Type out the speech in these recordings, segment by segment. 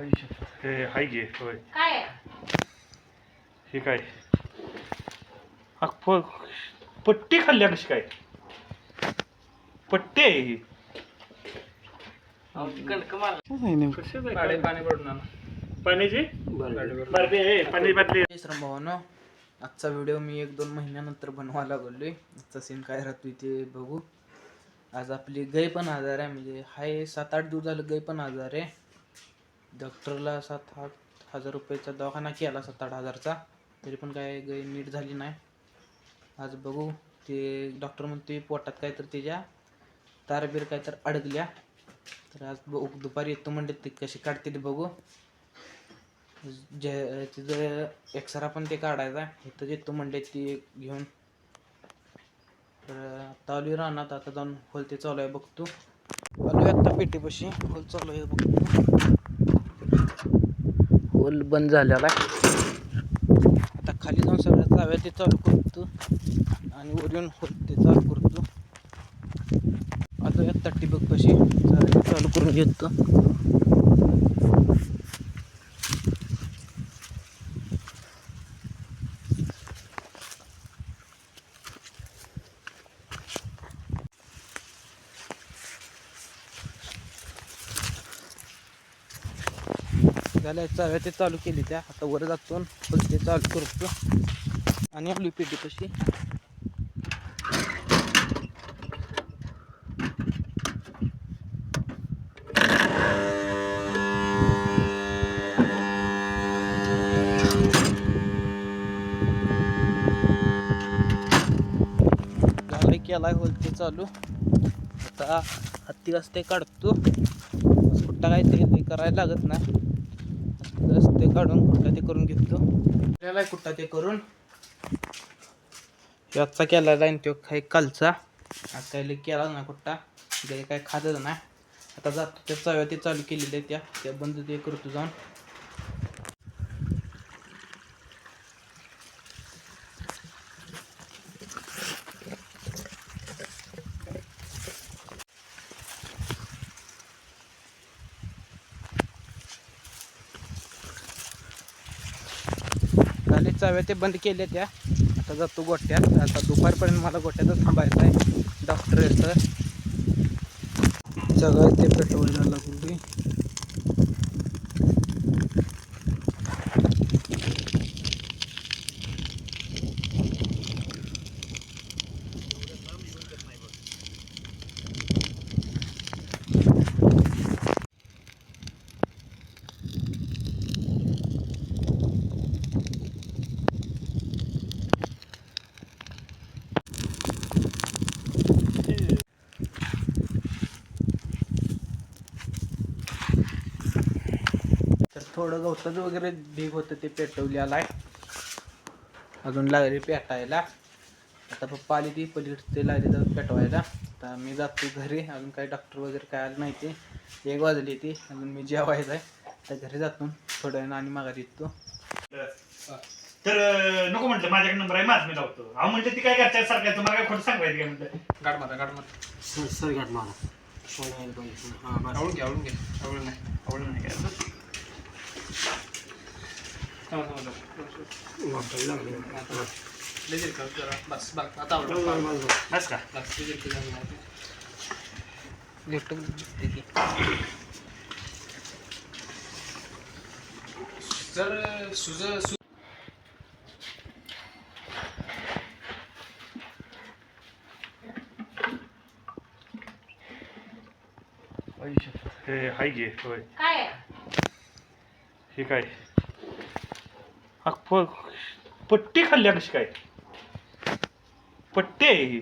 हे हाय घे होय काय हे काय पट्टी खाल्ल्या कशी काय पट्टी आहे ही पाण्याची पाणी बाटली. भावानो आजचा व्हिडिओ मी 1-2 महिन्यानंतर बनवायला लागलोय. आजचा सीन काय राहतोय ते बघू. आज आपली गाय पण आजार आहे, म्हणजे हाय 7-8 दिवस झालं गाय पण आजार आहे. डॉक्टरला 7-8 हजार रुपयाचा दवाखाना केला, 7-8 हजारचा, तरी पण काय गाय नीट झाली नाही. आज बघू ते डॉक्टर म्हणते पोटात काय तर त्याच्या तारबीर काय तर अडकल्या, तर आज दुपारी येतो म्हणजे ते कशी काढते ते बघू. तिचं एक्सरा पण ते काढायचा इथं येतो म्हणजे ती घेऊन. तर आता आलोय रानात, आता जाऊन होल ते चालू आहे बघतो. आलोय आत्ता पेटीपाशी, होल चालू आहे बघतो. होल बंद झालेला आहे. आता खाली जाऊन सगळ्या चाव्या ते चालू करतो आणि वरून होल ते चालू करतो. आलोय आत्ता टिबकपाशी, चालू करून घेतो. झाल्या चाव्या ते चालू केली त्या, आता वर जातो ते चालू करतो आणि आपली पेटी कशी केलाय होल ते चालू. आता हत्ती रस्ते काढतो, कुठं काय ते करायला लागत नाही. रस्ते काढून कुठं ते करून घेतो. केलाय कुठं ते करून याचा केलेला आहे तो काही कालचा. आता केला ना कुठं ते काय खातच नाही. आता जातो त्या चाव्या ते चालू केलेल्या आहेत त्या बंद ते करतो जाऊन. झाले चाव्या ते बंद केले त्या, आता जातो गोट्यात. आता दुपारपर्यंत मला गोट्यातच थांबायचं आहे. डॉक्टर येतं सगळं ते पेटवायला लागली. थोडं गवताचं वगैरे ढीग होतं ते पेटवलेलं आहे, अजून लागले पेटायला. आता पप्पा आली ती पलीकडे ते लागले तर पेटवायला. आता मी जातो घरी, अजून काही डॉक्टर वगैरे काय आलं नाही. ते 1 वाजली ती, अजून मी जेवायचं आहे. तर घरी जातो थोड्या वेळानं आणि माघारी येतो. तर नको म्हटलं, माझ्याकडे नंबर आहे, माझ मी लावतो. अहो म्हटलं ती काय करताय सारखं, तुम्हाला काय खोटं सांगायचं काय म्हटलं. गाठ मारा सर गाठ मारा. आवडून घे आवडून नाही काय बस आता बस का जर सुज हे हाय घे होय काय हे काय पट्टी खाल्ल्या कशी काय पट्टी आहे ही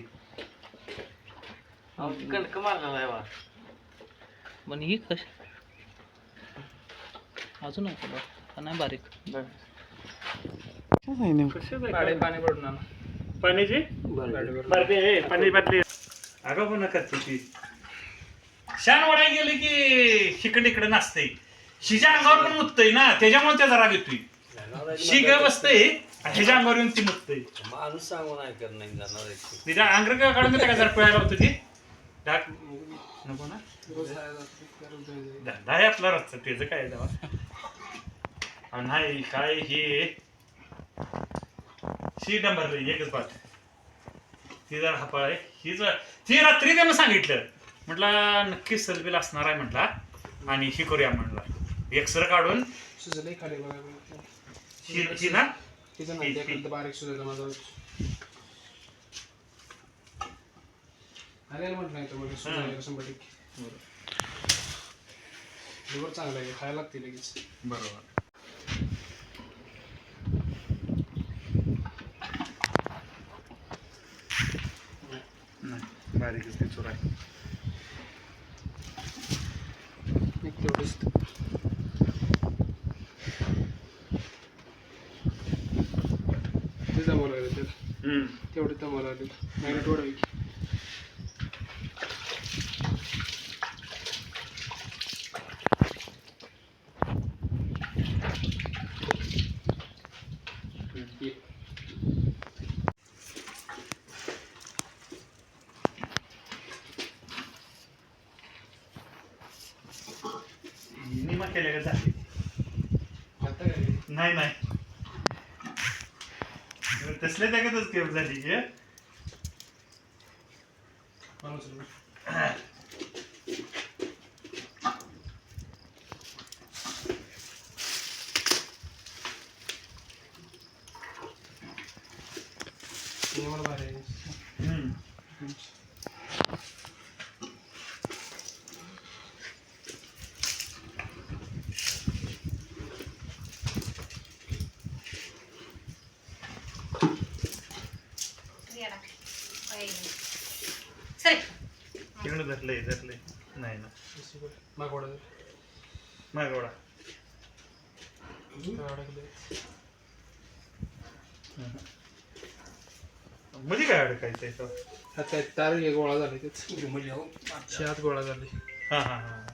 कणक मारला नाही बा. पण ही कशी अजून नाही बारीक पाणी पडून आणा. पाण्याची पाणी बाटली. अगं पण करते ती शान वडाय गेले की शिकड इकडे नसते, शिच्या अंगावर पण मुततय ना, त्याच्यामुळे त्याचा राग येतोय. शिग बसतंय ह्याच्या अंगावर येऊन ती मुततय. माणूस सांगून ऐकत नाही जाणार. तिच्या अंगर काढून देता का जर पिळायला होतं ती नको ना. धंदा आहे आपला रस्ता, त्याचं काय आणि नाही काय हे शी नंबर एकच बात ती जर हपाळ आहे ती रात्री त्यानं सांगितलं म्हटलं नक्कीच सलबील असणार आहे म्हटला आणि ही करूया म्हटलं एक्सरे काढून सुजलंय खाली बघा ही ना तिथं नाही त्याकडे बारीक सुजायचं माझा अरे म्हटलं नाही तर मला सुजायला 100% लिव्हर चांगलं आहे खायला लागते लगेच बरोबर नाही बारीकच ती चोर आहे एक तेवढंच ते जमावं लागेल त्याला तेवढे जमावं लागेल मॅग्नेट वाढावी निमा केल्या का झाली आता काय नाही नाही तसल्या जागेतच केव झाली की मला भारी आहे तिकडे धरलंय नाही ना मागवडा मागवडा मध्ये काय अडकायचंय तो आता तार हे गोळा झाले तेच हात गोळा झाले हा हा हा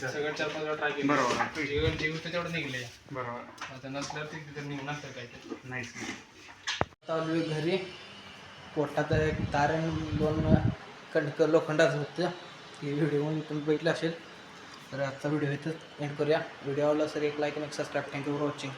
सगळं 4-5 वेळा ट्राय केलं बरोबर जेवण तेवढं निघले बरोबर आता नसल्यावर ते तिथं निघणार तर काय ते नाहीच चालू घरी पोटात एक तार आणि 2 कणकं लोखंडाचं होतं हे व्हिडिओ तुम्ही बघितलं असेल तर आजचा व्हिडिओ इथं एंड करूया व्हिडिओ आवडला सर एक लाईक आणि एक सबस्क्राईब थँक्यू फॉर वॉचिंग